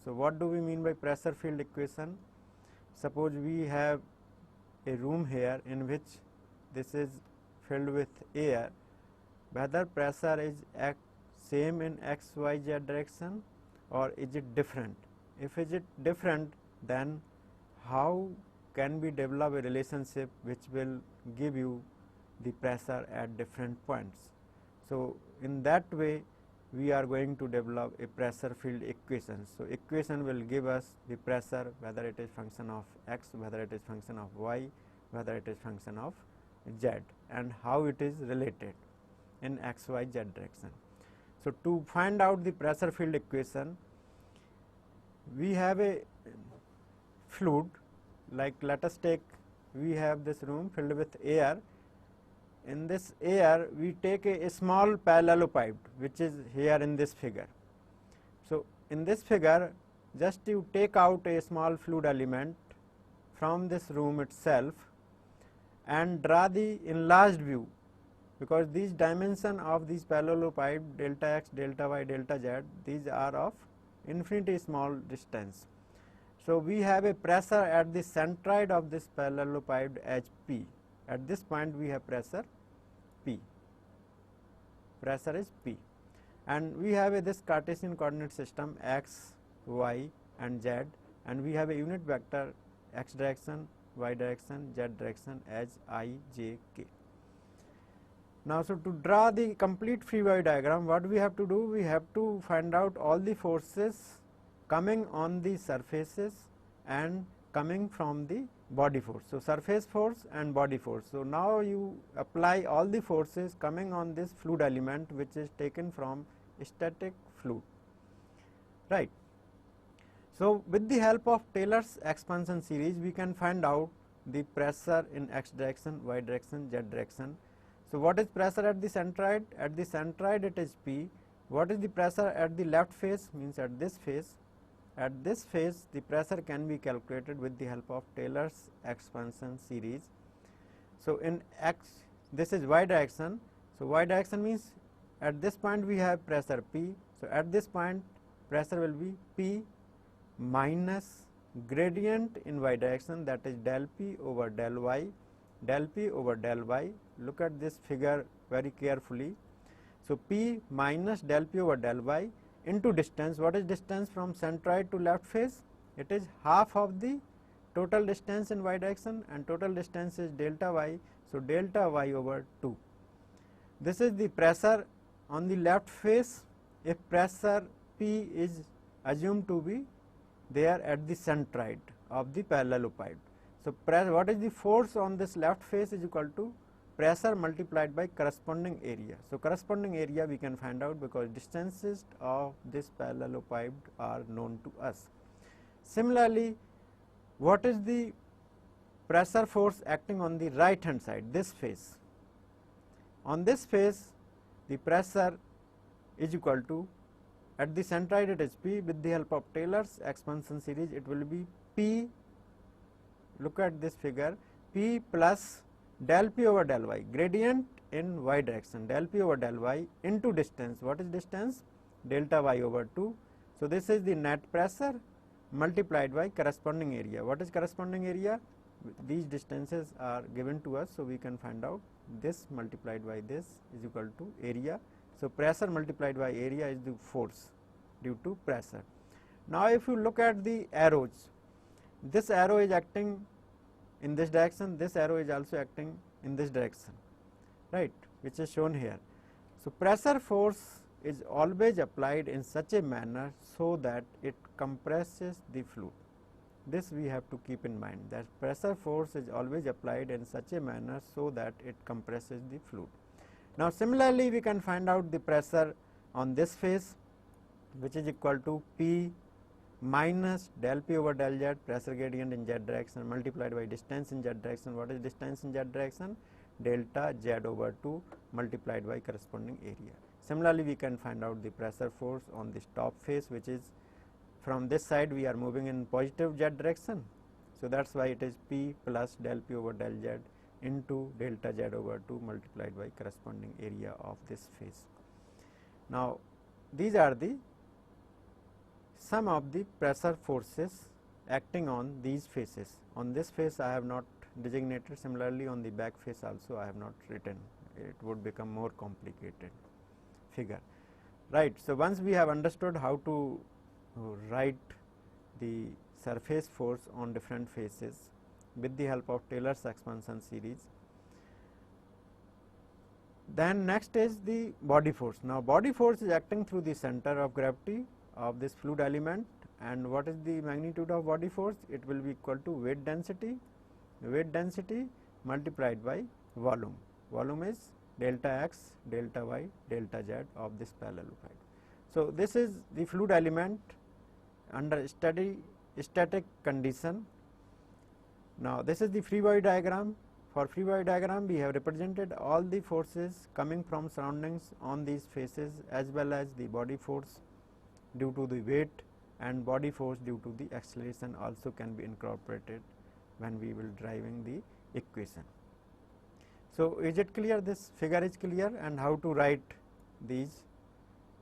So what do we mean by pressure field equation? Suppose we have a room here in which this is filled with air, whether pressure is same in x, y, z direction or is it different? If is it different, then how can we develop a relationship which will give you the pressure at different points? So in that way we are going to develop a pressure field equation. So equation will give us the pressure, whether it is function of x, whether it is function of y, whether it is function of z, and how it is related in x, y, z direction. So to find out the pressure field equation, we have a fluid, like let us take, we have this room filled with air. In this air we take a small parallelepiped which is here in this figure. So in this figure, just you take out a small fluid element from this room itself and draw the enlarged view, because these dimension of these parallelepiped delta x, delta y, delta z, these are of infinitely small distance. So we have a pressure at the centroid of this parallelepiped as P. At this point we have pressure P, pressure is P, and we have this Cartesian coordinate system x, y and z, and we have a unit vector x direction, y direction, z direction as I, j, k. Now, so to draw the complete free body diagram, what we have to do? We have to find out all the forces coming on the surfaces and coming from the body force. So surface force and body force. So now you apply all the forces coming on this fluid element which is taken from static fluid, right. So with the help of Taylor's expansion series, we can find out the pressure in x direction, y direction, z direction. So what is pressure at the centroid? At the centroid it is P. What is the pressure at the left face? Means at this face. At this phase the pressure can be calculated with the help of Taylor's expansion series. So in x, this is y direction. So y direction means at this point we have pressure P. So at this point pressure will be P minus gradient in y direction, that is del P over del y, del P over del y. Look at this figure very carefully. So P minus del P over del y into distance. What is distance from centroid to left face? It is half of the total distance in y direction, and total distance is delta y. So delta y over 2. This is the pressure on the left face if pressure P is assumed to be there at the centroid of the parallelepiped. So what is the force on this left face is equal to pressure multiplied by corresponding area. So corresponding area we can find out because distances of this parallelepiped are known to us. Similarly, what is the pressure force acting on the right hand side, this face? On this face the pressure is equal to, at the centroid it is P, with the help of Taylor's expansion series it will be P, look at this figure, P plus del P over del y, gradient in y direction, del P over del y into distance. What is distance? Delta y over 2. So this is the net pressure multiplied by corresponding area. What is corresponding area? These distances are given to us, so we can find out this multiplied by this is equal to area. So pressure multiplied by area is the force due to pressure. Now if you look at the arrows, this arrow is acting in this direction, this arrow is also acting in this direction, right, which is shown here. So pressure force is always applied in such a manner so that it compresses the fluid. This we have to keep in mind, that pressure force is always applied in such a manner so that it compresses the fluid. Now similarly we can find out the pressure on this face, which is equal to P minus del P over del Z, pressure gradient in Z direction, multiplied by distance in Z direction. What is distance in Z direction? Delta Z over 2 multiplied by corresponding area. Similarly we can find out the pressure force on this top face, which is from this side we are moving in positive Z direction. So that is why it is P plus del P over del Z into delta Z over 2 multiplied by corresponding area of this face. Now these are the sum of the pressure forces acting on these faces. On this face I have not designated, similarly on the back face also I have not written, it would become more complicated figure, right. So, once we have understood how to write the surface force on different faces with the help of Taylor's expansion series, then next is the body force. Now, body force is acting through the center of gravity of this fluid element, and what is the magnitude of body force? It will be equal to weight density multiplied by volume. Volume is delta x, delta y, delta z of this parallelepiped. So, this is the fluid element under static condition. Now, this is the free body diagram. For free body diagram, we have represented all the forces coming from surroundings on these faces, as well as the body force due to the weight and body force due to the acceleration also can be incorporated when we will driving the equation. So, is it clear? This figure is clear, and how to write these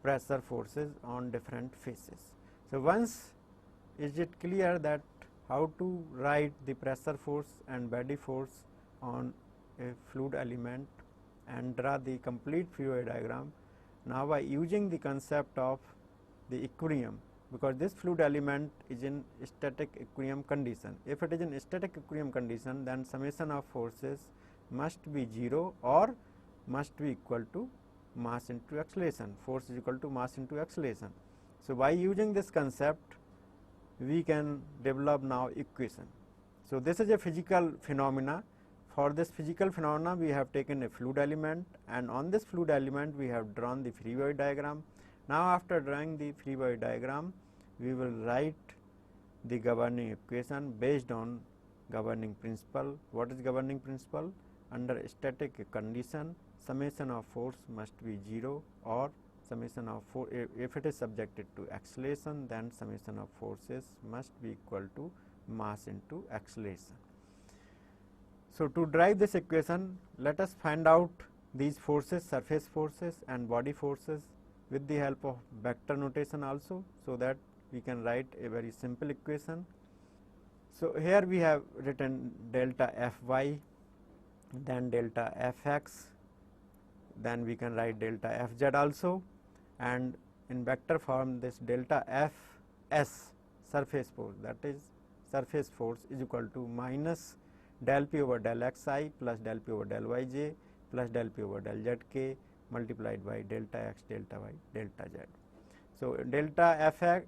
pressure forces on different faces. So, once is it clear that how to write the pressure force and body force on a fluid element and draw the complete fluid diagram. Now, by using the concept of the equilibrium, because this fluid element is in static equilibrium condition. If it is in static equilibrium condition, then summation of forces must be 0 or must be equal to mass into acceleration. Force is equal to mass into acceleration. So, by using this concept, we can develop now equation. So, this is a physical phenomena. For this physical phenomena, we have taken a fluid element, and on this fluid element we have drawn the free body diagram. Now, after drawing the free body diagram, we will write the governing equation based on governing principle. What is governing principle? Under static condition, summation of force must be 0 or summation of force, if it is subjected to acceleration, then summation of forces must be equal to mass into acceleration. So, to derive this equation, let us find out these forces, surface forces and body forces with the help of vector notation also, so that we can write a very simple equation. So, here we have written delta f y, then delta f x, then we can write delta f z also, and in vector form this delta f s surface force, that is surface force, is equal to minus del p over del x I plus del p over del y j plus del p over del z k multiplied by delta x, delta y, delta z. So, delta f x,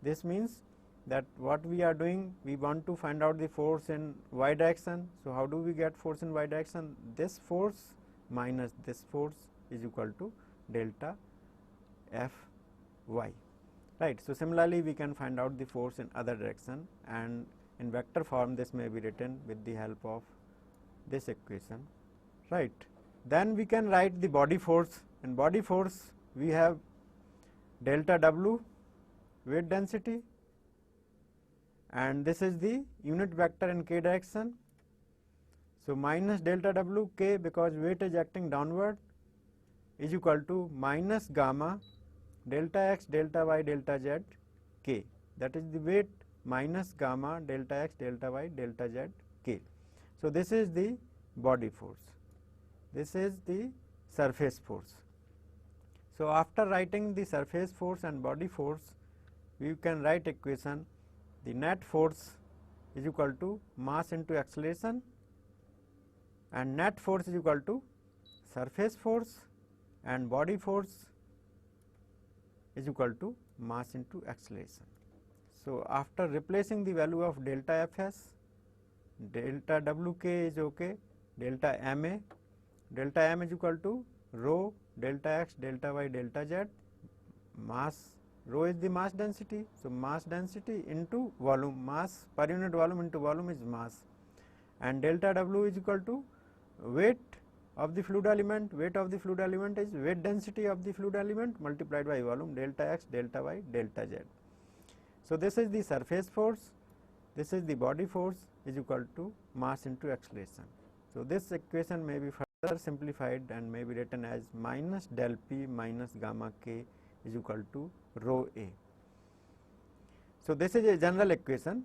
this means that what we are doing, we want to find out the force in y direction. So, how do we get force in y direction? This force minus this force is equal to delta f y, right. So, similarly, we can find out the force in other direction, and in vector form this may be written with the help of this equation, right. Then we can write the body force. In body force, we have delta w, weight density, and this is the unit vector in k direction. So, minus delta w k, because weight is acting downward, is equal to minus gamma delta x, delta y, delta z k, that is the weight minus gamma delta x, delta y, delta z k. So, this is the body force, this is the surface force. So, after writing the surface force and body force, we can write equation, the net force is equal to mass into acceleration, and net force is equal to surface force, and body force is equal to mass into acceleration. So, after replacing the value of delta f s, delta w k is ok, delta m a is equal to rho delta x, delta y, delta z, mass, rho is the mass density. So, mass density into volume, mass per unit volume into volume is mass, and delta w is equal to weight of the fluid element. Weight of the fluid element is weight density of the fluid element multiplied by volume, delta x, delta y, delta z. So, this is the surface force, this is the body force is equal to mass into acceleration. So, this equation may be further simplified and may be written as minus del p minus gamma k is equal to rho a. So, this is a general equation